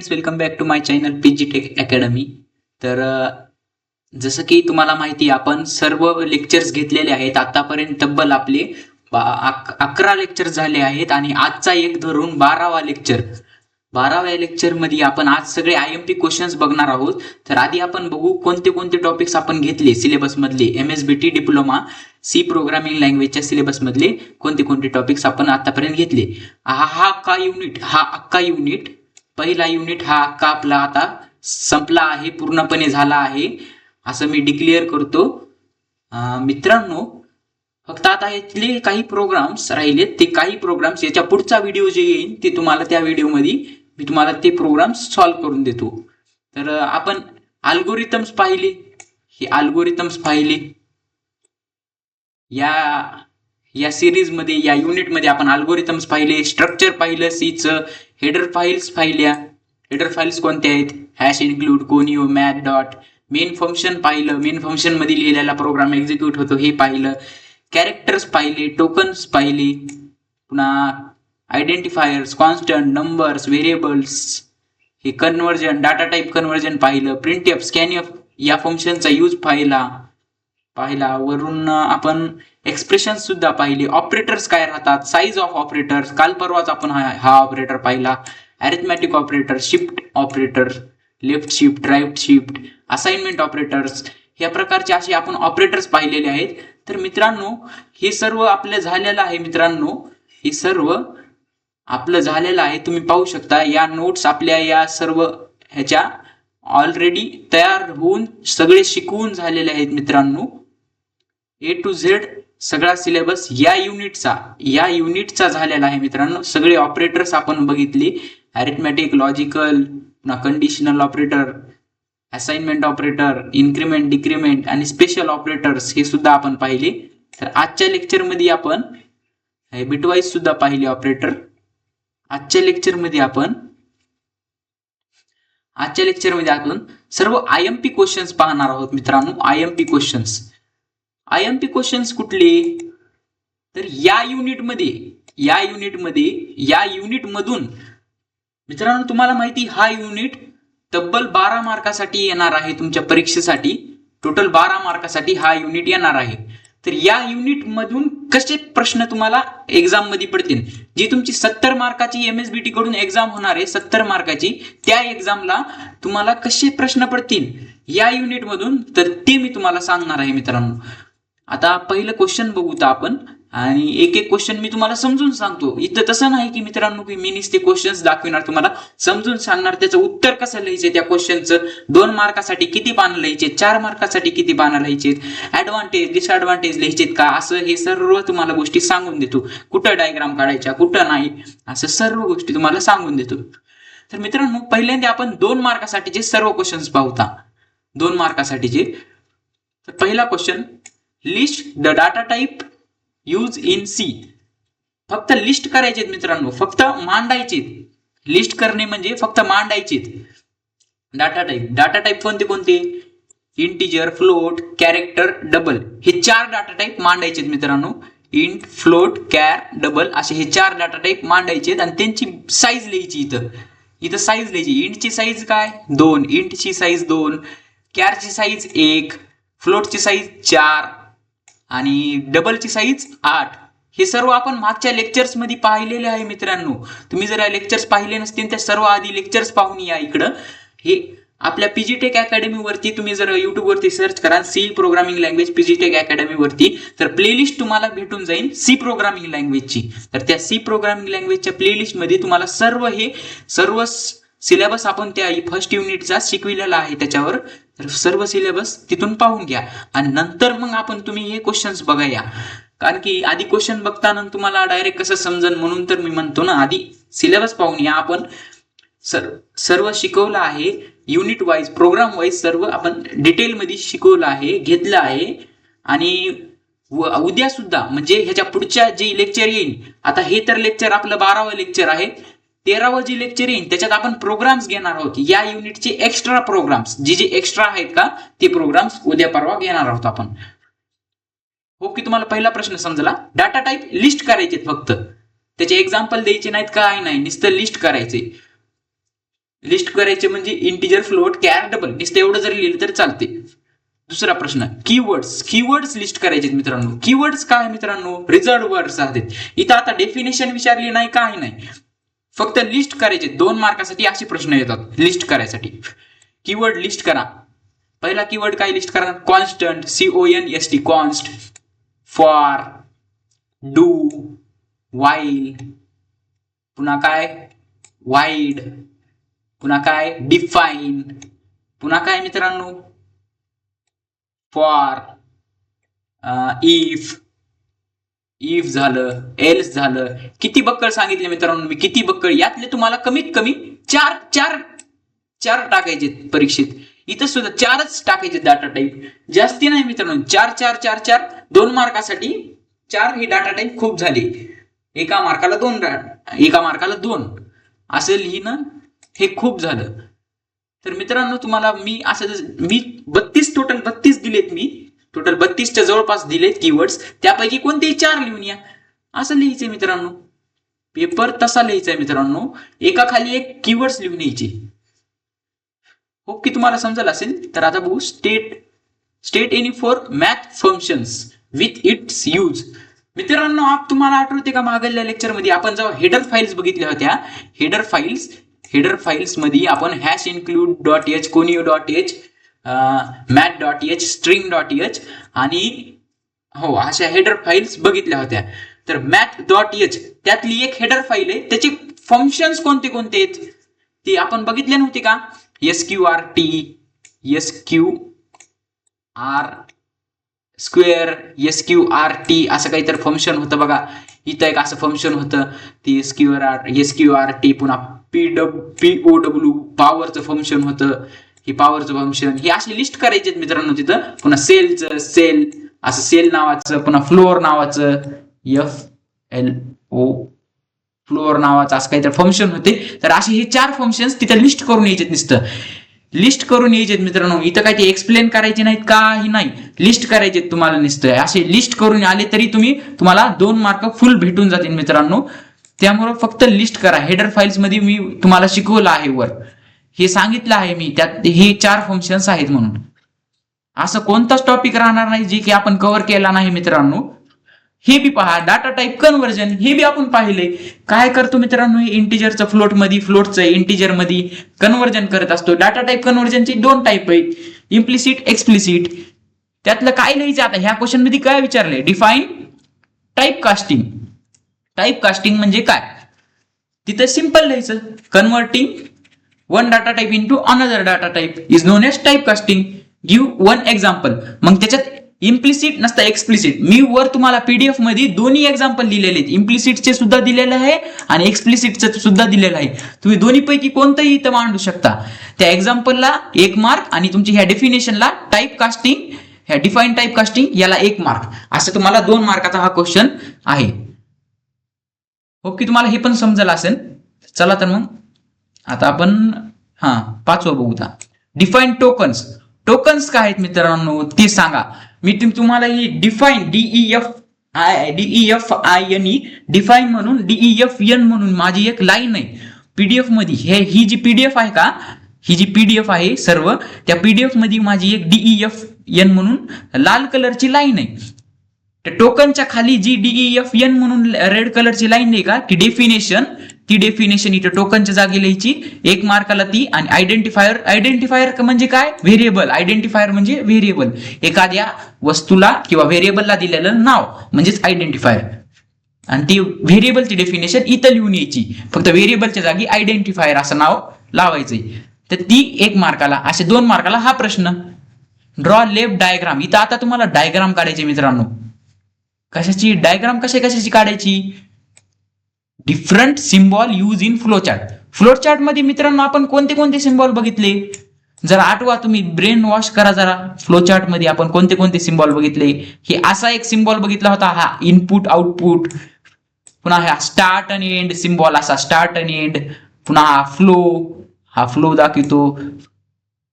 Friends, welcome back to my channel PG Tech Academy. तर जसं की तुम्हाला माहिती आपण सर्व लेक्चर्स घेतलेले आहेत. आतापर्यंत तब्बल आपले 11 लेक्चर झाले आहेत आणि आजचा एक धरून 12वा लेक्चर. 12व्या लेक्चर मध्ये आपण आज सगळे IMP क्वेश्चन्स बघणार आहोत. तर आधी आपण बघू कोणते कोणते टॉपिक्स आपण घेतले सिलेबस मधले. MSBT डिप्लोमा सी प्रोग्रामिंग लँग्वेजच्या सिलेबस मधले कोणते कोणते टॉपिक्स आपण आतापर्यंत घेतले. हा अख्खा युनिट पहिला युनिट हा अख्खा आपला आता संपला आहे, पूर्णपणे झाला आहे असं मी डिक्लेअर करतो. मित्रांनो, फक्त आता यातले काही प्रोग्राम्स राहिले, ते काही प्रोग्राम्स याच्या पुढचा व्हिडिओ जे येईल ते तुम्हाला त्या व्हिडिओमध्ये मी तुम्हाला ते प्रोग्राम्स सॉल्व्ह करून देतो. तर आपण अल्गोरिथम्स पाहिले, हे अल्गोरिथम्स पाहिले या सिरीज मध्ये, या युनिट मध्ये आपण अल्गोरिथम्स पाहिले, स्ट्रक्चर पाहिलं सीचं, हेडर फाइल्स पाहिल्या. हेडर फाइल्स कोणत्या आहेत? Hash include, conio, math dot. Main function पाहिलं, मेन फंक्शन मध्ये लिहिलेला प्रोग्राम एक्झिक्यूट होतो हे पाहिलं. कॅरेक्टर्स पाहिले, टोकन्स पाहिले, पुन्हा आयडेंटिफायर्स, कॉन्स्टंट, नंबर्स, व्हेरिएबल्स, हे कन्व्हर्जन, डाटा टाईप कन्व्हर्जन पाहिलं. प्रिंटएफ, स्कॅनएफ या फंक्शनचा यूज पाहिला. वरून आपण एक्सप्रेशन सुद्धा पाहिले. ऑपरेटर्स काय राहतात, साईज ऑफ ऑपरेटर्स, काल परवाच आपण हा ऑपरेटर पाहिला. Arithmetic operator, shift operator, left shift, right shift, assignment operators, या प्रकारचे असे आपण ऑपरेटर्स पाहिलेले आहेत. तर मित्रांनो, हे सर्व आपलं झालेलं आहे. मित्रांनो, हे सर्व आपलं झालेलं आहे. तुम्ही पाहू शकता या नोट्स आपल्या या सर्व ह्याच्या ऑलरेडी तयार होऊन सगळे शिकवून झालेले आहेत. मित्रांनो, A to Z सगळा सिलेबस या युनिटचा झालेला आहे. मित्रांनो, सगळे ऑपरेटर्स आपण बघितले. Arithmetic, logical, conditional operator, assignment operator, increment, decrement आणि स्पेशल ऑपरेटर्स हे सुद्धा आपण पाहिले. तर आजच्या लेक्चर मध्ये आपण बिटवाईज सुद्धा पाहिले ऑपरेटर. आजच्या लेक्चर मध्ये आपण सर्व IMP क्वेश्चन्स पाहणार आहोत. मित्रांनो, IMP क्वेश्चन्स कुठले? तर या युनिटमधून मित्रांनो, तुम्हाला माहिती हा युनिट तब्बल 12 मार्कासाठी येणार आहे. तुमच्या परीक्षेसाठी टोटल 12 मार्कासाठी हा युनिट येणार आहे. तर या युनिट मधून कसे प्रश्न तुम्हाला एक्झाम मध्ये पडतील? जी तुमची 70 मार्काची MSBT कडून एक्झाम होणार आहे, 70 मार्काची, त्या एक्झामला तुम्हाला कसे प्रश्न पडतील या युनिट मधून, तर ते मी तुम्हाला सांगणार आहे. मित्रांनो, आता पहिलं क्वेश्चन बघू आपण आणि एक एक क्वेश्चन मी तुम्हाला समजून सांगतो. इथं तसं नाही की मित्रांनो की मी नुसते क्वेश्चन्स दाखविणार, तुम्हाला समजून सांगणार त्याचं उत्तर कसं लिहायचं, त्या क्वेश्चनचं 2 मार्कासाठी किती पानं लिहायचे, 4 मार्कासाठी किती पानं लिहायचे, ऍडव्हान्टेज डिसएडव्हान्टेज लिहायचेत का, असं हे सर्व तुम्हाला गोष्टी सांगून देतो. कुठं डायग्राम काढायच्या, कुठं नाही, असं सर्व गोष्टी तुम्हाला सांगून देतो. तर मित्रांनो, पहिल्यांदा आपण 2 मार्कासाठीचे सर्व क्वेश्चन्स पाहूया. 2 मार्कासाठीचे. तर पहिला question, list the data type use in C. फक्त लिस्ट करायचे मित्रांनो, फक्त मांडायचे. लिस्ट करणे म्हणजे फक्त मांडायचे. डाटा टाइप कोणते कोणते? इंटिजर, फ्लोट, कॅरेक्टर, डबल, हे 4 डाटा टाइप मांडायचे मित्रांनो. इंट, फ्लोट, कॅर, डबल असे हे 4 डाटा टाइप मांडायचे आणि त्यांची साईज लिहायची. इथं साईज लिहायची. इंटची साईज काय? 2, इंटची साईज 2, कॅरची साईज 1, फ्लोटची साईज 4 आणि डबलची साईज 8. हे सर्व आपण मागच्या लेक्चर्स मध्ये पाहिलेले आहे. मित्रांनो, तुम्ही जर लेक्चर्स पाहिले नसतील तर सर्व आधी लेक्चर्स पाहून या इकडं. हे आपल्या पीजी टेक अकॅडमी वरती तुम्ही जर युट्यूब वरती सर्च कराल C programming language PG Tech Academy वरती, तर प्लेलिस्ट तुम्हाला भेटून जाईल सी प्रोग्रामिंग लँग्वेजची. तर त्या सी प्रोग्रामिंग लँग्वेजच्या प्लेलिस्ट मध्ये तुम्हाला सर्व सिलेबस आपण त्या फर्स्ट युनिटचा शिकविलेला आहे त्याच्यावर. तर सर्व सिलेबस तिथून पाहून घ्या आणि नंतर मग तुम्ही हे क्वेश्चन्स बघा. कारण की आधी क्वेश्चन बघताना तुम्हाला डायरेक्ट कसं समजन, म्हणून तर मी म्हणतो ना, आधी सिलेबस पाहून या. आपण सर्व शिकवलं आहे युनिट वाईज, प्रोग्राम वाईज सर्व आपण डिटेल मध्ये शिकवलं आहे, घेतलं आहे. आणि उद्या सुद्धा म्हणजे ह्याच्या पुढच्या जे लेक्चर येईल, आता हे तर लेक्चर आपलं 12वं लेक्चर आहे, 13वं जे लेक्चर येईल त्याच्यात आपण प्रोग्राम्स घेणार आहोत. या युनिटचे एक्स्ट्रा प्रोग्राम्स जे एक्स्ट्रा आहेत का, ते प्रोग्राम्स उद्या परवा घेणार आहोत आपण. हो की तुम्हाला पहिला प्रश्न समजला? डाटा टाइप लिस्ट करायचे, फक्त त्याचे एक्झाम्पल द्यायचे नाहीत, काय नाही, नुसतं लिस्ट करायचे. लिस्ट करायचे म्हणजे इंटिजर, फ्लोट, कॅर, डबल, नुसतं एवढं जरी लिहिलं तर चालते. दुसरा प्रश्न, कीवर्ड्स लिस्ट करायचे मित्रांनो. कीवर्ड्स काय मित्रांनो? रिझर्व्ड वर्ड्स आहेत. इथं आता डेफिनेशन विचारली नाही, काही नाही, फक्त लिस्ट करायचे. 2 मार्कासाठी असे प्रश्न येतात लिस्ट करायसाठी. कीवर्ड लिस्ट करा. पहिला कीवर्ड काय लिस्ट करा? Constant, CONST, const, for, do, while, पुन्हा काय वाईड, पुन्हा काय डिफाईन, पुन्हा काय मित्रांनो फॉर, इफ झालं, एल्स झालं. किती बक्कळ सांगितले मित्रांनो मी, किती बक्कळ. यातले तुम्हाला कमीत कमी चार टाकायचे परीक्षेत. इथं सुद्धा 4च टाकायचे डाटा टाईप, जास्ती नाही मित्रांनो. 4 2 मार्कासाठी 4 ही डाटा टाईप खूप झाली. एका मार्काला 2 असं लिहिणं हे खूप झालं. तर मित्रांनो तुम्हाला मी 32 दिलेत. मी टोटल 32च्या जवळपास दिलेत कीवर्ड्स. त्यापैकी कोणतेही 4 लिहून या, असं लिहायचंय मित्रांनो. पेपर तसा लिहायचा मित्रांनो, एका खाली एक कीवर्ड्स लिहून यायचे. होप की तुम्हाला समजलं असेल. तर आता बघू, state any for math functions with its use. मित्रांनो तुम्हाला आठवते का मागल्या लेक्चरमध्ये आपण जेव्हा हेडर फाईल्स बघितल्या होत्या, हेडर फाईल्स मध्ये आपण #include.h, conio.h, math.h, string.h आणि हो अशा हेडर फाईल्स बघितल्या होत्या. तर math.h त्यातली एक हेडर फाईल आहे, त्याचे फंक्शन्स कोणते कोणते आहेत ते आपण बघितले नव्हते का? SQRT, SQR स्क्वेअर, SQRT असं काहीतरी फंक्शन होतं बघा. इथं एक असं फंक्शन होतं ते SQRT. पुन्हा POW पॉवरचं फंक्शन होतं, हे पॉवरचं फंक्शन. हे असे लिस्ट करायचे मित्रांनो तिथं. पुन्हा सेल असं सेल नावाचं, पुन्हा फ्लोअर नावाचं, FLO फ्लोअर नावाचं असं काहीतरी फंक्शन होते. तर असे हे 4 फंक्शन्स तिथं लिस्ट करून यायचे, नुसतं लिस्ट करून यायचे मित्रांनो. इथं काय ते एक्सप्लेन करायचे नाहीत, काही नाही, लिस्ट करायचे तुम्हाला नुसतं. असे लिस्ट करून आले तरी तुम्हाला 2 मार्क फुल भेटून जातील मित्रांनो. त्यामुळे फक्त लिस्ट करा. हेडर फाईल्स मध्ये मी तुम्हाला शिकवलं आहे, वर हे सांगितलं आहे मी, त्यात हे 4 फंक्शन्स आहेत म्हणून. असं कोणताच टॉपिक राहणार नाही जे की आपण कव्हर केला नाही मित्रांनो. हे बी पहा, डाटा टाईप कन्व्हर्जन हे बी आपण पाहिले. काय करतो मित्रांनो, हे इंटिजरचं फ्लोटचं इंटिजर मध्ये कन्व्हर्जन करत असतो. डाटा टाईप कन्व्हर्जनचे 2 टाईप आहेत, इम्प्लिसिट, एक्सप्लिसिट. त्यातलं काय लिहायचं आता ह्या क्वेश्चन मध्ये काय विचारलंय? Define type casting. Type casting म्हणजे काय? तिथं सिंपल लिहायचं, converting one data type into another data type is known as type casting. Give one example. मग त्याच्यात इम्प्लिसिट नसता एक्सप्लिसिट. मी वर तुम्हाला पीडीएफ मध्ये दोन्ही एक्झाम्पल दिलेले आहेत, इम्प्लिसिटचे सुद्धा दिलेले आहे आणि एक्सप्लिसिटचे सुद्धा दिलेलं आहे. तुम्ही दोन्ही पैकी कोणतंही इथं मांडू शकता. त्या एक्झाम्पलला 1 मार्क आणि तुमची ह्या डेफिनेशनला टाईप कास्टिंग, ह्या डिफाईन टाईप कास्टिंग याला 1 मार्क. असं तुम्हाला 2 मार्काचा हा क्वेश्चन आहे. ओके, तुम्हाला हे पण समजलं असेल. चला तर मग आता आपण 5वं बघू. Define tokens. टोकन्स काय आहेत मित्रांनो ते सांगा. मी तुम्हाला ही डिफाईन DEFINE डिफाईन म्हणून DEFN म्हणून माझी एक लाईन आहे पीडीएफ मध्ये. ही जी पीडीएफ आहे का, ही जी पीडीएफ आहे सर्व, त्या पीडीएफ मध्ये माझी एक DEFN म्हणून लाल कलरची लाईन आहे. त्या टोकनच्या खाली जी DEFN म्हणून रेड कलरची लाईन नाही का, ती डेफिनेशन इथं टोकनच्या जागी लिहायची. 1 मार्काला ती. आणि आयडेंटिफायर म्हणजे काय? व्हेरिएबल. आयडेंटिफायर म्हणजे व्हेरिएबल, एखाद्या वस्तूला किंवा व्हेरिएबलला दिलेलं नाव म्हणजेच आयडेंटिफायर. आणि ती व्हेरिएबलची डेफिनेशन इथं लिहून यायची. फक्त व्हेरिएबलच्या जागी आयडेंटिफायर असं नाव लावायचंय. तर ती 1 मार्काला. असे 2 मार्काला हा प्रश्न. Draw left diagram. इथं आता तुम्हाला डायग्राम काढायचे मित्रांनो. कशाची डायग्राम? कशाची काढायची? Different symbol use in flowchart. Flowchart मध्ये मित्रांनो आपण कोणते कोणते सिम्बॉल बघितले जरा आठवा, तुम्ही ब्रेन वॉश करा जरा. फ्लोचार्ट मध्ये आपण कोणते कोणते सिम्बॉल बघितले? हे असा एक सिम्बॉल बघितला होता, हा इनपुट आउटपुट. पुन्हा हा स्टार्ट आणि एंड सिम्बॉल, असा स्टार्ट आणि एंड. पुन्हा हा फ्लो दाखवतो.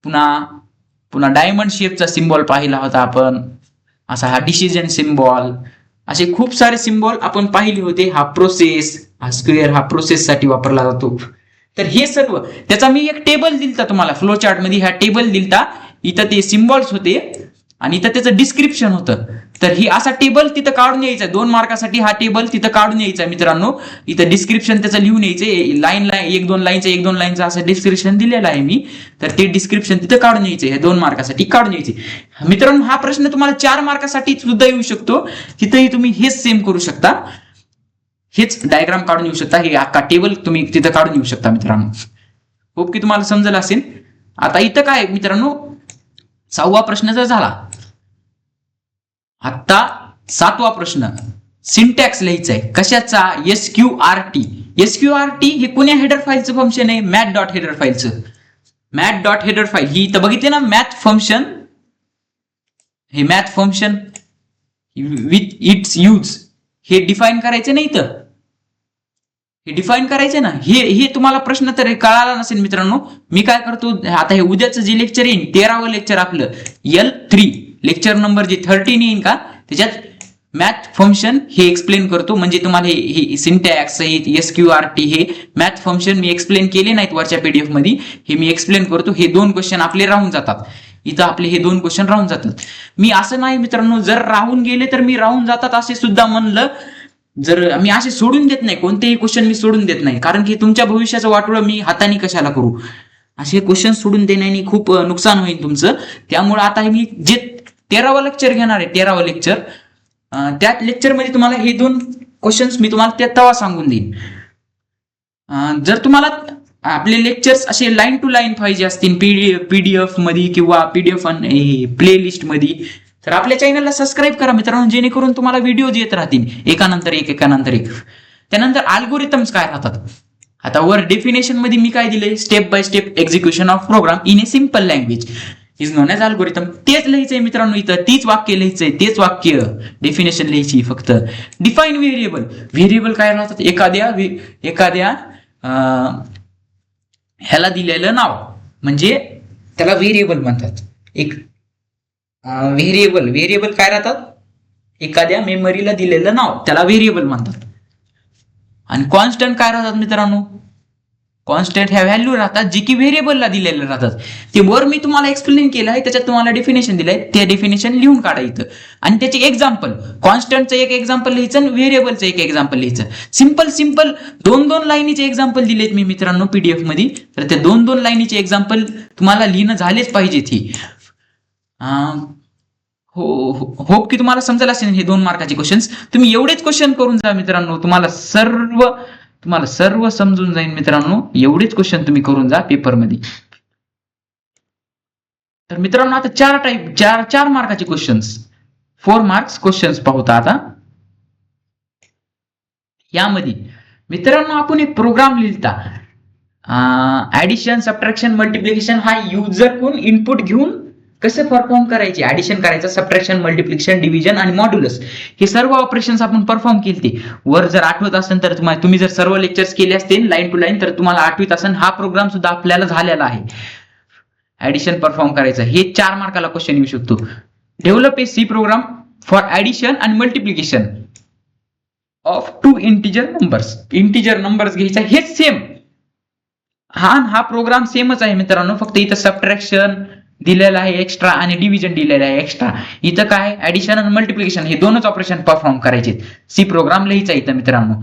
पुन्हा डायमंड शेपचा सिम्बॉल पाहिला होता आपण, असा हा डिसिजन सिम्बॉल. असे खूप सारे सिम्बॉल आपण पाहिले होते. हा प्रोसेस, हा स्क्वेअर, हा प्रोसेस साठी वापरला जातो. तर हे सर्व त्याचा मी एक टेबल दिलता तुम्हाला फ्लो चार्ट मध्ये, ह्या टेबल दिलता, इथं ते सिम्बॉल्स होते आणि इथं त्याचं डिस्क्रिप्शन होतं. तर ही असा टेबल तिथं काढून यायचा, 2 मार्कासाठी हा टेबल तिथं काढून यायचा मित्रांनो. इथं डिस्क्रिप्शन त्याचं लिहून यायचे, लाईन 1-2 लाईनचं असं डिस्क्रिप्शन दिलेलं आहे मी. तर ते डिस्क्रिप्शन तिथं काढून यायचे, हे 2 मार्कासाठी काढून यायचे. मित्रांनो हा प्रश्न तुम्हाला 4 मार्कासाठी सुद्धा येऊ शकतो. तिथंही तुम्ही हेच सेम करू शकता, हेच डायग्राम काढून येऊ शकता, हे अख्खा टेबल तुम्ही तिथं काढून येऊ शकता मित्रांनो. होप की तुम्हाला समजलं असेल. आता इथं काय मित्रांनो, 6वा प्रश्न जर झाला, आता 7वा प्रश्न सिंटॅक्स लिहायचा आहे. कशाचा? SQRT. SQRT हे कोण्या हेडर फाईलचं फंक्शन आहे? मॅथ डॉट हेडर फाईलचं. मॅथ डॉट हेडर फाईल ही इथं बघितली ना, मॅथ फंक्शन, हे math function with its use हे डिफाईन करायचं नाही, इथं हे डिफाईन करायचं ना. हे तुम्हाला प्रश्न तर कळाला नसेल मित्रांनो. मी काय करतो आता, हे उद्याचं जे लेक्चर येईल 13वं लेक्चर आपलं L3 लेक्चर नंबर जे 13 येईल का, त्याच्यात मॅथ फंक्शन हे एक्सप्लेन करतो. म्हणजे तुम्हाला हे सिंटॅक्स, SQRT हे मॅथ फंक्शन मी एक्सप्लेन केले नाहीत वरच्या PDF मध्ये, हे मी एक्सप्लेन करतो. हे 2 क्वेश्चन आपले राहून जातात इथं, आपले हे 2 क्वेश्चन राहून जातात. मी असं नाही मित्रांनो, जर राहून गेले तर मी राहून जातात असे सुद्धा म्हणलं, जर मी असे सोडून देत नाही, कोणतेही क्वेश्चन मी सोडून देत नाही, कारण की तुमच्या भविष्याचं वाटोळं मी हाताने कशाला करू. असे क्वेश्चन सोडून देण्याने खूप नुकसान होईल तुमचं. त्यामुळे आता मी जे 13वं लेक्चर घेणार आहे, 13वं लेक्चर, त्या लेक्चरमध्ये तुम्हाला हे 2 क्वेश्चन्स मी तुम्हाला तेव्हा सांगून देईन. जर तुम्हाला आपले लेक्चर्स असे लाईन टू लाईन पाहिजे असतील PDF मध्ये किंवा PDF प्लेलिस्ट मध्ये, तर आपल्या चॅनलला सबस्क्राईब करा मित्रांनो, जेणेकरून तुम्हाला व्हिडिओज येत राहतील एकानंतर एक. त्यानंतर अल्गोरिथम्स काय राहतात. आता वर डेफिनेशन मध्ये मी काय दिले, step by step execution of program in a simple language is known as algorithm. तेच लिहायचंय मित्रांनो, इथं तीच वाक्य लिहायचंय, तेच वाक्य डेफिनेशन लिहायची फक्त. डिफाईन व्हेरिएबल काय राहतात, एखाद्या ह्याला दिलेलं नाव म्हणजे त्याला व्हेरिएबल म्हणतात. एक व्हेरिएबल काय राहतात, एखाद्या मेमरीला दिलेलं नाव त्याला व्हेरिएबल म्हणतात. आणि कॉन्स्टंट काय राहतात मित्रांनो, कॉन्स्टंट ह्या व्हॅल्यू राहतात जी की व्हेरिएबलला दिलेले राहतात. ते वर मी तुम्हाला एक्सप्लेन केलं आहे, त्याच्यात तुम्हाला डेफिनेशन दिलंय, ते डेफिनेशन लिहून काढायचं आणि त्याचे एक्झाम्पल, कॉन्स्टंटचं एक एक्झाम्पल लिहायचं आणि व्हेरिएबलचं एक एक्झाम्पल लिहायचं. सिंपल 2-2 लाईनीचे एक्झाम्पल दिलेत मी मित्रांनो PDF मध्ये. तर ते 2-2 लाईनीचे एक्झाम्पल तुम्हाला लिहिणं झालेच पाहिजेत. ही होप की तुम्हाला समजेल असेल हे 2 मार्काचे क्वेश्चन्स. तुम्ही एवढेच क्वेश्चन करून जा मित्रांनो, तुम्हाला सर्व समजून जाईल मित्रांनो. एवढेच क्वेश्चन तुम्ही करून जा पेपरमध्ये. तर मित्रांनो आता 4 मार्काचे क्वेश्चन्स, 4 मार्क्स क्वेश्चन्स पाहूया आता. यामध्ये मित्रांनो आपण एक प्रोग्राम लिहिता, ऍडिशन, सबट्रॅक्शन, मल्टिप्लिकेशन हा युजर कोण इनपुट घेऊन कसं परफॉर्म करायचे, ऍडिशन करायचं, सबट्रॅक्शन, मल्टिप्लिकेशन, डिव्हिजन आणि मॉड्युलस हे सर्व ऑपरेशन्स आपण परफॉर्म केले. वर जर आठवत असेल तर तुम्ही जर सर्व लेक्चर्स केले असतील लाईन टू लाईन, तर तुम्हाला आठवत असेल हा प्रोग्राम सुद्धा आपल्याला झालेला आहे. ऍडिशन परफॉर्म करायचं, हे 4 मार्काला क्वेश्चन येऊ शकतो. Develop a C program for addition आणि मल्टिप्लिकेशन ऑफ 2 इंटिजर नंबर्स घ्यायचा. हेच सेम, हा प्रोग्राम सेमच आहे मित्रांनो, फक्त इथं सबट्रॅक्शन दिलेला आहे एक्स्ट्रा आणि डिव्हिजन दिलेला आहे एक्स्ट्रा. इथं काय ऍडिशन आणि मल्टिप्लिकेशन हे 2च ऑपरेशन परफॉर्म करायचे. सी प्रोग्राम लिहायचा इथं मित्रांनो.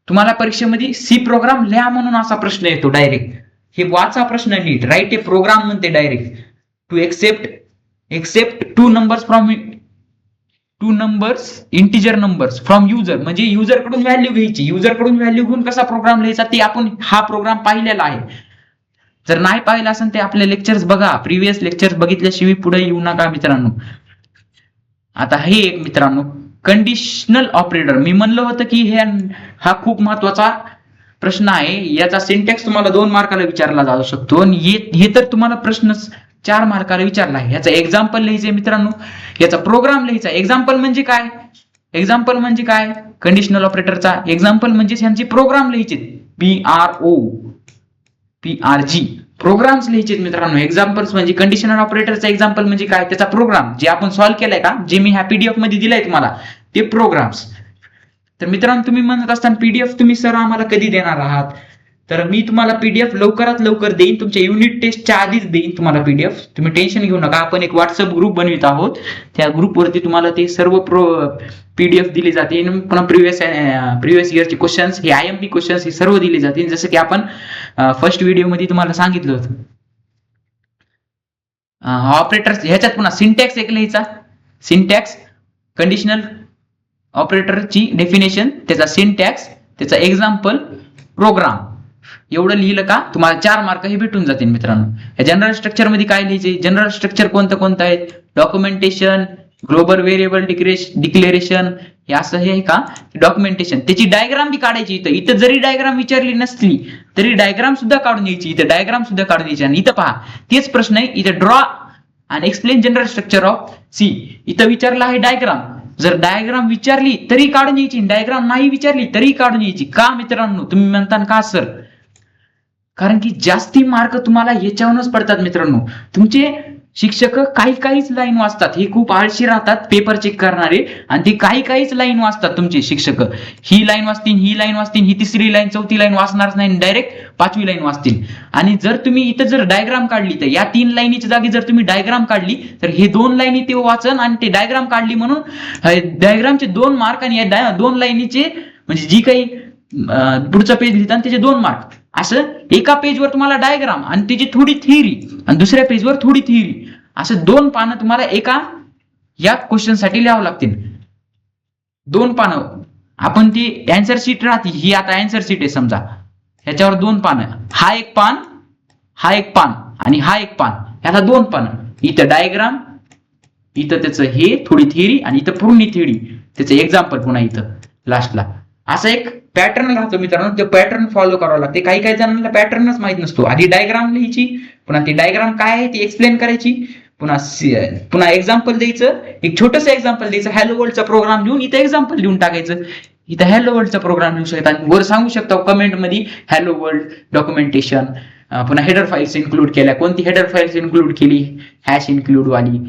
तुम्हाला परीक्षेमध्ये सी प्रोग्राम लिहा म्हणून असा प्रश्न येतो डायरेक्ट. हे वाचा प्रश्न नीट, राईट ए प्रोग्राम म्हणते direct. To accept 2 numbers integer numbers from user, म्हणजे युजर कडून व्हॅल्यू घ्यायची. युजर कडून व्हॅल्यू घेऊन कसा प्रोग्राम लिहायचा ते आपण हा प्रोग्राम पाहिलेला आहे. जर नाही पाहिलं असेल ते आपले लेक्चर्स बघा, प्रिव्हियस लेक्चर्स बघितल्याशिवाय पुढे येऊ नका मित्रांनो. आता हे एक मित्रांनो कंडिशनल ऑपरेटर, मी म्हणलं होतं की हा खूप महत्वाचा प्रश्न आहे. याचा सिंटॅक्स तुम्हाला 2 मार्काला विचारला जाऊ शकतो आणि हे तर तुम्हाला प्रश्न 4 मार्काला विचारला आहे. याचा एक्झाम्पल लिहायचंय मित्रांनो, याचा प्रोग्राम लिहायचा. एक्झाम्पल म्हणजे काय, कंडिशनल ऑपरेटरचा एक्झाम्पल म्हणजे यांचे प्रोग्राम लिहायचे. PRG प्रोग्राम्स लिहायचे मित्रांनो. एक्झाम्पल्स म्हणजे कंडिशनल ऑपरेटरचा एक्झाम्पल म्हणजे काय, त्याचा प्रोग्राम जे आपण सॉल्व्ह केलाय का, जे मी ह्या PDF मध्ये दिलाय तुम्हाला ते प्रोग्राम्स. तर मित्रांनो तुम्ही म्हणत असताना PDF तुम्ही सर आम्हाला कधी देणार आहात, तर मी तुम्हाला पीडीएफ लवकरात लवकर देईन, तुमच्या युनिट टेस्टच्या आधीच देईन तुम्हाला पीडीएफ. तुम्ही टेन्शन घेऊ नका. आपण एक व्हॉट्सअप ग्रुप बनवित आहोत, त्या ग्रुपवरती तुम्हाला ते सर्व पीडीएफ दिले जातील. पुन्हा प्रिव्हियस इयरचे क्वेश्चन्स, हे IMP क्वेश्चन्स हे सर्व दिले जातील, जसं की आपण फर्स्ट व्हिडिओमध्ये तुम्हाला सांगितलं होतं. ऑपरेटर्स ह्याच्यात पुन्हा सिंटॅक्स एक लिहायचा, सिंटॅक्स, कंडिशनल ऑपरेटरची डेफिनेशन, त्याचा सिंटॅक्स, त्याचा एक्झाम्पल, प्रोग्राम, एवढं लिहिलं का तुम्हाला 4 मार्क हे भेटून जातील मित्रांनो. या जनरल स्ट्रक्चर मध्ये काय लिहायचे, जनरल स्ट्रक्चर कोणतं आहे, डॉक्युमेंटेशन, ग्लोबल व्हेरिएबल डिक्लेरेशन, हे असं हे आहे का डॉक्युमेंटेशन. त्याची डायग्राम बी काढायची. इथं जरी डायग्राम विचारली नसली तरी डायग्राम सुद्धा काढून द्यायची, इथं डायग्राम सुद्धा काढून द्यायची. आणि इथं पहा तेच प्रश्न आहे, इथं ड्रॉ आणि explain general structure of C, इथं विचारला आहे डायग्राम. जर डायग्राम विचारली तरी काढून यायची, डायग्राम नाही विचारली तरी काढून यायची. का मित्रांनो, तुम्ही म्हणता का सर, कारण की जास्ती मार्क तुम्हाला याच्यावरूनच पडतात मित्रांनो. तुमचे शिक्षक काहीच लाईन वाचतात, हे खूप आळशी राहतात पेपर चेक करणारे, आणि ते काहीच लाईन वाचतात तुमचे शिक्षक. ही लाईन वाचतील, ही लाईन वाचतील, ही तिसरी लाईन चौथी लाईन वाचणारच नाही, डायरेक्ट 5वी लाईन वाचतील. आणि जर तुम्ही इथं जर डायग्राम काढली तर या 3 लाईनीच्या जागी जर तुम्ही डायग्राम काढली तर हे 2 लाईनी ते वाचन, आणि ते डायग्राम काढली म्हणून डायग्रामचे 2 मार्क, आणि या 2 लाईनीचे म्हणजे जी काही पुढचा पेज लिहितात त्याचे 2 मार्क. असं एका पेजवर तुम्हाला डायग्राम आणि त्याची थोडी थिअरी, आणि दुसऱ्या पेजवर थोडी थिअरी, असं 2 पानं तुम्हाला एका या क्वेश्चन साठी लिहावं लागतील. 2 पानं. आपण ती अँसर शीट राहते, ही आता अँसर शीट आहे समजा, ह्याच्यावर 2 पानं, हा एक पान, हा एक पान, आणि हा एक पान, ह्याला 2 पानं. इथं डायग्राम, इथं त्याचं हे थोडी थिअरी, आणि इथं पूर्ण थिअरी, त्याचं एक्झाम्पल पुन्हा इथं लास्टला. असं एक पॅटर्न राहतो मित्रांनो, ते पॅटर्न फॉलो करावं लागते. काही जणांना पॅटर्नच माहित नसतो. आधी डायग्राम लिहायची, पुन्हा ती डायग्राम काय आहे ती एक्सप्लेन करायची, पुन्हा एक्झाम्पल द्यायचं, एक छोटंसं एक्झाम्पल द्यायचं, हॅलो वर्ल्डचा प्रोग्राम लिहून इथं एक्झाम्पल लिहून टाकायचं. इथं हॅलो वर्ल्डचा प्रोग्राम लिहू शकता, वर सांगू शकता कमेंट मध्ये हॅलो वर्ल्ड डॉक्युमेंटेशन, पुन्हा हेडर फाईल्स इन्क्लूड केल्या, कोणती हेडर फाईल्स इन्क्लूड केली, हॅश इन्क्लूड वाली,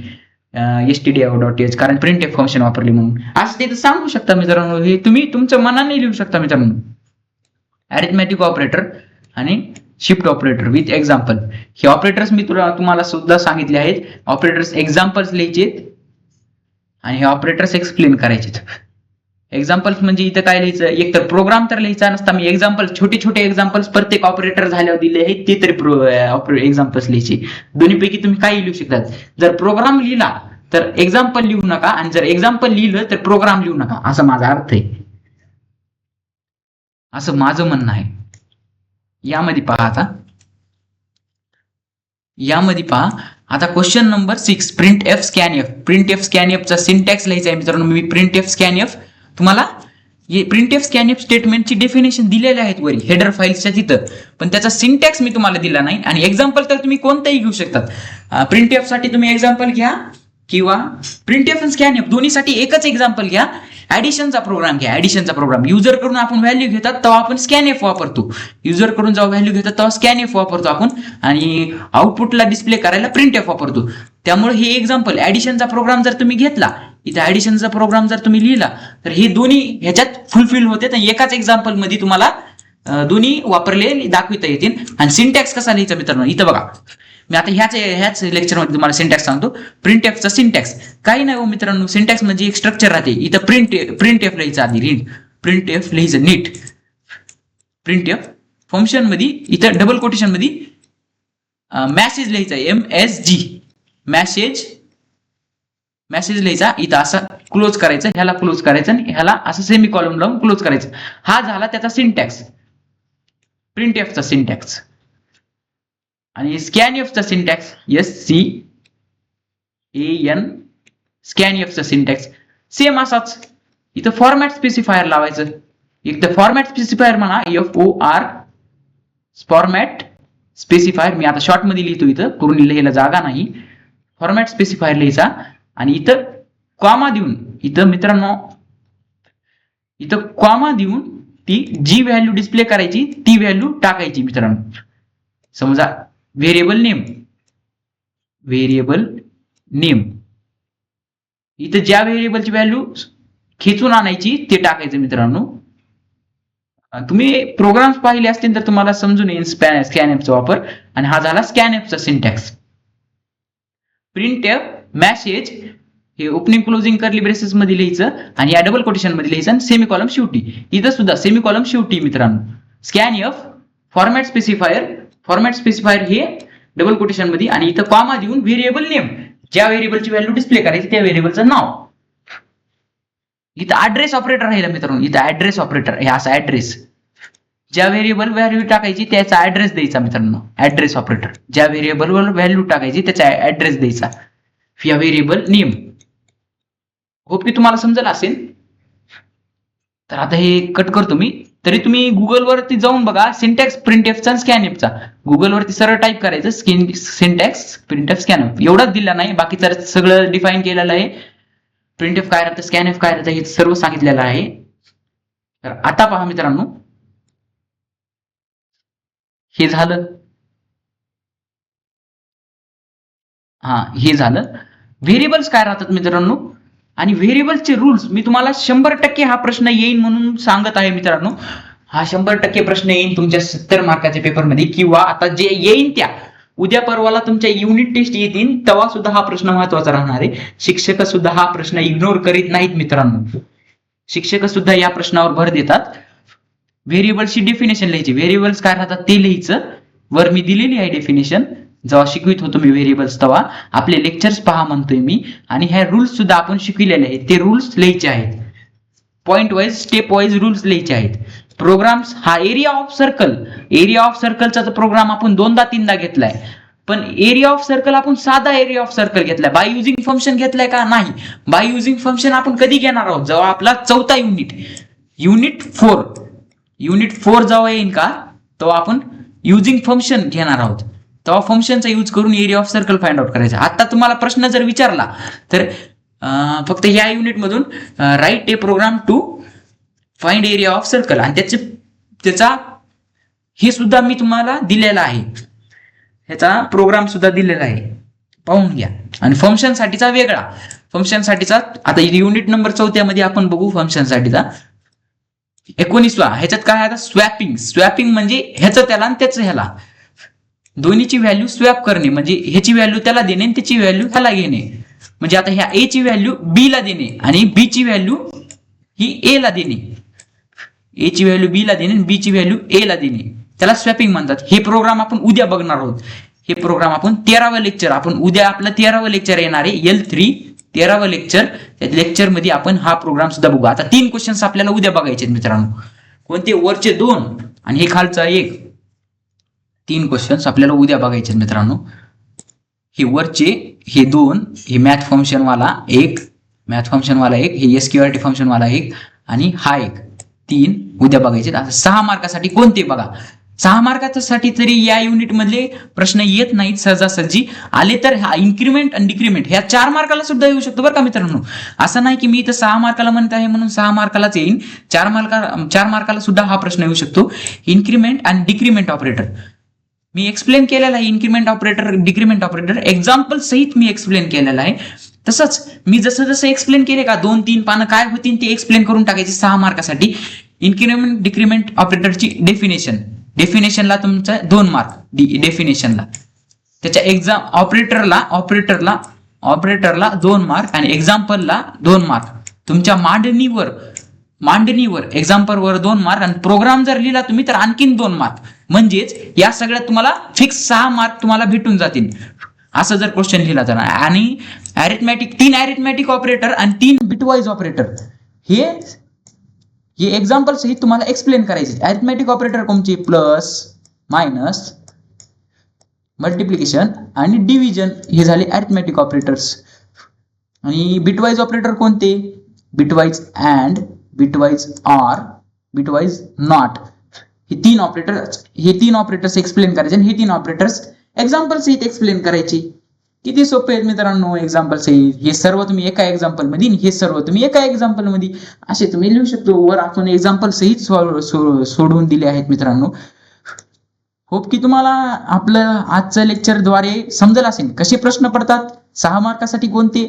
stdio.h, कारण printf फंक्शन वापरली म्हणून, असं ते सांगू शकता मित्रांनो. हे तुम्ही तुमच्या मनाने लिहू शकता मित्रांनो. अरिथमॅटिक ऑपरेटर आणि शिफ्ट ऑपरेटर विथ एक्झाम्पल, हे ऑपरेटर्स मी तुम्हाला सुद्धा सांगितले आहेत. ऑपरेटर्स एक्झाम्पल्स लिहायचे आणि हे ऑपरेटर्स एक्सप्लेन करायचे. एक्झाम्पल्स म्हणजे इथं काय लिहायचं, एक तर प्रोग्राम तर लिहायचा नसता, मी एक्झाम्पल छोटे एक्झाम्पल्स प्रत्येक ऑपरेटर झाल्यावर दिले आहेत ते तरी एक्झाम्पल्स लिहायचे. दोन्हीपैकी तुम्ही काही लिहू शकतात. जर प्रोग्राम लिहिला तर एक्झाम्पल लिहू नका, आणि जर एक्झाम्पल लिहिलं तर प्रोग्राम लिहू नका, असं माझा अर्थ आहे, असं माझं म्हणणं आहे. यामध्ये पहा आता question number 6, printf scanf. printf scanf चा सिंटॅक्स लिहायचा आहे मित्रांनो. मी printf scanf तुम्हाला printf scanf स्टेटमेंटची डेफिनेशन दिलेले आहेत वरी हेडर फाईल्सच्या तिथं, पण त्याचा सिंटॅक्स मी तुम्हाला दिला नाही. आणि एक्झाम्पल तर तुम्ही कोणताही घेऊ शकतात. printf साठी तुम्ही एक्झाम्पल घ्या, किंवा printf आणि scanf दोन्हीसाठी एकच एक्झाम्पल घ्या. ऍडिशनचा प्रोग्राम घ्या, ऍडिशनचा प्रोग्राम. युजर कडून आपण व्हॅल्यू घेतात तेव्हा आपण scanf वापरतो, युजर कडून जेव्हा व्हॅल्यू घेतात तेव्हा scanf वापरतो आपण, आणि आउटपुटला डिस्प्ले करायला printf वापरतो. त्यामुळे हे एक्झाम्पल, ऍडिशनचा प्रोग्राम जर तुम्ही घेतला, इथे ऍडिशनचा प्रोग्राम जर तुम्ही लिहिला तर हे दोन्ही ह्याच्यात फुलफिल होते, तर एकाच एक्झाम्पल मध्ये तुम्हाला दोन्ही वापरले दाखविता येतील. आणि सिंटॅक्स कसा लिहायचा मित्रांनो, इथं बघा, मी आता ह्याच लेक्चरमध्ये तुम्हाला सिंटॅक्स सांगतो. प्रिंटएफचा सिंटॅक्स काही नाही हो मित्रांनो, सिंटॅक्स म्हणजे एक स्ट्रक्चर राहते. इथं प्रिंटएफ लिहायचं आधी, प्रिंटएफ लिहायचं नीट. प्रिंटएफ फंक्शन मध्ये इथं डबल कोटेशन मध्ये मेसेज लिहायचा, MSG मेसेज लिहायचा. इथं असं क्लोज करायचं, ह्याला क्लोज करायचं, आणि ह्याला असं सेमी कॉलम लावून क्लोज करायचं. हा झाला त्याचा सिंटॅक्स, प्रिंटएफचा सिंटॅक्स. आणि स्कॅनएफचा सिंटॅक्स SCAN, स्कॅनएफचा सिंटॅक्स सेम असाच. इथं फॉर्मॅट स्पेसिफायर लावायचं. एक तर फॉर्मॅट स्पेसिफायर म्हणा, FOR फॉर्मॅट स्पेसिफायर. मी आता शॉर्ट मध्ये लिहितो, इथं पूर्ण लिहायला जागा नाही. फॉर्मॅट स्पेसिफायर लिहायचा, आणि इथं कॉमा देऊन, इथं मित्रांनो इथं कॉमा देऊन ती जी व्हॅल्यू डिस्प्ले करायची ती व्हॅल्यू टाकायची मित्रांनो. समजा व्हेरिएबल नेम, इथं ज्या व्हेरिएबलची व्हॅल्यू खेचून आणायची ते टाकायचं मित्रांनो. तुम्ही प्रोग्राम्स पाहिले असतील तर तुम्हाला समजून येईल स्कॅनएफचा वापर. आणि हा झाला स्कॅनएफचा सिंटॅक्स. प्रिंटएफ मॅसेज हे ओपनिंग क्लोजिंग कर्ली ब्रेसेस मध्ये लिहायचं आणि या डबल कोटेशन मध्ये लिहायचं आणि सेमीकॉलम शेवटी. इथं सुद्धा सेमीकॉलम शेवटी मित्रांनो. स्कॅनएफ फॉर्मॅट स्पेसिफायर हे डबल कोटेशन मध्ये आणि इथं कॉमा देऊन व्हेरिएबल नेम, ज्या व्हेरिएबलची व्हॅल्यू डिस्प्ले करायची त्या व्हेरिएबलचं नाव. इथं ऍड्रेस ऑपरेटर राहिला मित्रांनो. इथं ऍड्रेस ऑपरेटर हे असा ऍड्रेस, ज्या व्हेरिएबल व्हॅल्यू टाकायची त्याचा ऍड्रेस द्यायचा मित्रांनो. ऍड्रेस ऑपरेटर ज्या व्हेरिएबलवर व्हॅल्यू टाकायची त्याचा ऍड्रेस द्यायचा या व्हेरिएबल नेम. होप की तुम्हाला समजलं असेल. तर आता हे कट करतो मी. तरी तुम्ही गुगल वरती जाऊन बघा सिंटॅक्स प्रिंटएफचा आणि स्कॅनएफचा. गुगल वरती सरळ टाईप करायचं सिंटॅक्स प्रिंटएफ स्कॅनएफ. एवढंच दिलं नाही, बाकीचं सगळं डिफाईन केलेलं आहे. प्रिंटएफ काय राहतं, स्कॅनएफ काय राहतं हे सर्व सांगितलेलं आहे. तर आता पहा मित्रांनो, हे झालं. हे झालं. व्हेरिएबल्स काय राहतात मित्रांनो आणि व्हेरिएबल्सचे रूल्स. मी तुम्हाला 100% हा प्रश्न येईल म्हणून सांगत आहे मित्रांनो. हा 100% प्रश्न येईल तुमच्या 70 मार्काच्या पेपरमध्ये, किंवा आता जे येईल त्या उद्या परवाला तुमच्या युनिट टेस्ट येतील तेव्हा सुद्धा हा प्रश्न महत्वाचा राहणार आहे. शिक्षक सुद्धा हा प्रश्न इग्नोर करीत नाहीत मित्रांनो. शिक्षक सुद्धा या प्रश्नावर भर देतात. व्हेरिएबल्सची डेफिनेशन लिहायची. व्हेरिएबल्स काय राहतात ते लिहायचं. वर मी दिलेली आहे डेफिनेशन. जेव्हा शिकवित होतो मी व्हेरिएबल्स तेव्हा आपले लेक्चर्स पहा म्हणतोय मी. आणि ह्या रूल्स सुद्धा आपण शिकविलेले आहेत. ते रूल्स लिहायचे आहेत. Point wise step wise rules लिहायचे आहेत. प्रोग्राम्स हा एरिया ऑफ सर्कलचा प्रोग्राम आपण 2दा-3दा घेतलाय. पण एरिया ऑफ सर्कल आपण साधा एरिया ऑफ सर्कल घेतलाय. बाय युजिंग फंक्शन घेतलाय का? नाही. बाय युजिंग फंक्शन आपण कधी घेणार आहोत? जेव्हा आपला चौथा युनिट 4 जेव्हा येईल का तेव्हा आपण युजिंग फंक्शन घेणार आहोत. तेव्हा फंक्शनचा यूज करून area of circle find out करायचा. आता तुम्हाला प्रश्न जर विचारला तर फक्त या युनिट मधून write a program to find area of circle आणि त्याचा हे सुद्धा मी तुम्हाला दिलेला आहे. ह्याचा प्रोग्राम सुद्धा दिलेला आहे, पाहून घ्या. आणि फंक्शन साठीचा वेगळा. फंक्शन साठीचा आता युनिट नंबर 4 मध्ये आपण बघू. फंक्शन साठीचा 19वा. ह्याच्यात काय आता स्वॅपिंग म्हणजे ह्याचं त्याला आणि त्याचं ह्याला दोन्हीची व्हॅल्यू स्वॅप करणे. म्हणजे ह्याची व्हॅल्यू त्याला देणे आणि त्याची व्हॅल्यू ह्याला घेणे. म्हणजे आता ह्या ए ची व्हॅल्यू बी ला देणे आणि बी ची व्हॅल्यू ही ए ला देणे. ए ची व्हॅल्यू बी ला देणे आणि बी ची व्हॅल्यू ए ला देणे. त्याला स्वॅपिंग म्हणतात. हे प्रोग्राम आपण उद्या बघणार आहोत. हे प्रोग्राम आपण 13वं लेक्चर, आपण उद्या आपलं 13वं लेक्चर येणार आहे L3 13वं लेक्चर. त्या लेक्चर मध्ये आपण हा प्रोग्राम सुद्धा बघू. आता 3 क्वेश्चन्स आपल्याला उद्या बघायचे आहेत मित्रांनो. कोणते? वरचे 2 आणि हे खालचा 1. 3 क्वेश्चन्स आपल्याला उद्या बघायचे आहेत मित्रांनो. हे वरचे हे 2, हे मॅथ फंक्शन वाला 1, हे SQRT फंक्शन वाला 1 आणि हा 1. 3 उद्या बघायचे. आता 6 मार्कासाठी कोणते बघा. 6 मार्कासाठी तरी या युनिट मधले प्रश्न येत नाहीत. सहजासहजी आले तर हा इन्क्रीमेंट आणि डिक्रीमेंट ह्या 4 मार्काला सुद्धा येऊ शकतो बरं का मित्रांनो. असं नाही की मी इथं 6 मार्काला म्हणत आहे म्हणून 6 मार्कालाच येईल. 4 मार्काला सुद्धा हा प्रश्न येऊ शकतो. इन्क्रीमेंट आणि डिक्रीमेंट ऑपरेटर मी एक्सप्लेन केलेला आहे. Increment operator decrement operator example सहित मी एक्सप्लेन केलेला आहे. तसंच मी जसं एक्सप्लेन केले का 2-3 पानं काय होतील ते एक्सप्लेन करून टाकायचे 6 मार्कासाठी. इन्क्रीमेंट डिक्रीमेंट ऑपरेटरची डेफिनेशनला तुमचा 2 मार्क. डेफिनेशनला त्याच्या एक्झाम ऑपरेटरला 2 मार्क आणि एक्झाम्पलला 2 मार्क. तुमच्या मांडणीवर एक्झाम्पलवर 2 मार्क आणि प्रोग्राम जर लिहिला तुम्ही तर आणखीन 2 मार्क. म्हणजेच या सगळ्यात तुम्हाला फिक्स 6 मार्क तुम्हाला भेटून जातील असं जर क्वेश्चन लिहिला तर. आणि अरिथमॅटिक 3 अरिथमॅटिक ऑपरेटर आणि 3 बिटवाईज ऑपरेटर हे एक्झाम्पल सहित तुम्हाला एक्सप्लेन करायचे. अरिथमॅटिक ऑपरेटर कोणते? प्लस, मायनस, मल्टिप्लिकेशन आणि डिव्हिजन हे झाले अरिथमॅटिक ऑपरेटर्स. आणि बिटवाईज ऑपरेटर कोणते? Bitwise and, bitwise or, bitwise not. हे 3 ऑपरेटर्स एक्सप्लेन करायचे आणि हे 3 ऑपरेटर्स एक्झाम्पल सहित एक्सप्लेन करायचे. किती सोपे आहेत मित्रांनो एक्झाम्पल सहित. हे सर्व तुम्ही एका एक्झाम्पल मध्ये, हे सर्व तुम्ही एका एक्झाम्पल मध्ये असे तुम्ही लिहू शकतो. वर आपण एक्झाम्पल सहित सोडवून दिले आहेत मित्रांनो. होप की तुम्हाला आपलं आजच्या लेक्चर द्वारे समजलं असेल कसे प्रश्न पडतात, 6 मार्कासाठी कोणते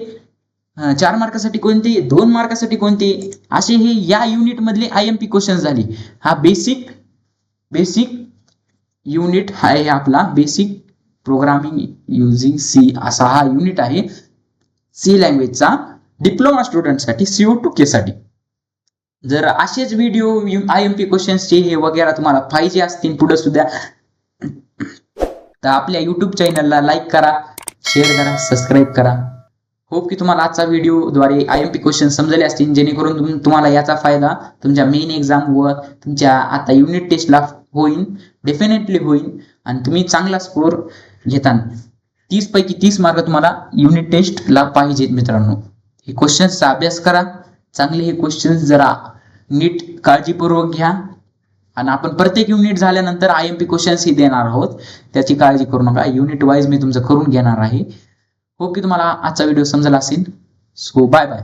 4 मार्कासाठी कोणते, 2 मार्कासाठी कोणते, असे हे या युनिट मधले IMP क्वेश्चन झाले. हा बेसिक युनिट आहे आपला, बेसिक प्रोग्रामिंग युजिंग सी असा हा युनिट आहे सी लँग्वेजचा डिप्लोमा स्टुडंटसाठी CO2K साठी. जर असेच व्हिडिओ IMP क्वेश्चन्सचे हे वगैरे तुम्हाला पाहिजे असतील पुढे सुद्धा, तर आपल्या YouTube चॅनलला लाईक करा, शेअर करा, सबस्क्राईब करा. होप की तुम्हाला आजचा व्हिडिओद्वारे IMP क्वेश्चन समजले असतील, जेणेकरून तुम्हाला याचा फायदा तुमच्या मेन एक्झाम व तुमच्या आता युनिट टेस्टला होईल, डेफिनेटली होईल. आणि तुम्ही चांगला स्कोर घेताना 30 पैकी 30 मार्क तुम्हाला युनिट टेस्टला पाहिजेत मित्रांनो. हे क्वेश्चन्सचा अभ्यास करा चांगले, हे क्वेश्चन्स जरा नीट काळजीपूर्वक घ्या. आणि आपण प्रत्येक युनिट झाल्यानंतर IMP क्वेश्चन्स ही देणार आहोत, त्याची काळजी करू नका. युनिट वाईज मी तुमचं करून घेणार आहे. होप की तुम्हाला आजचा व्हिडिओ समजला असेल. So bye bye.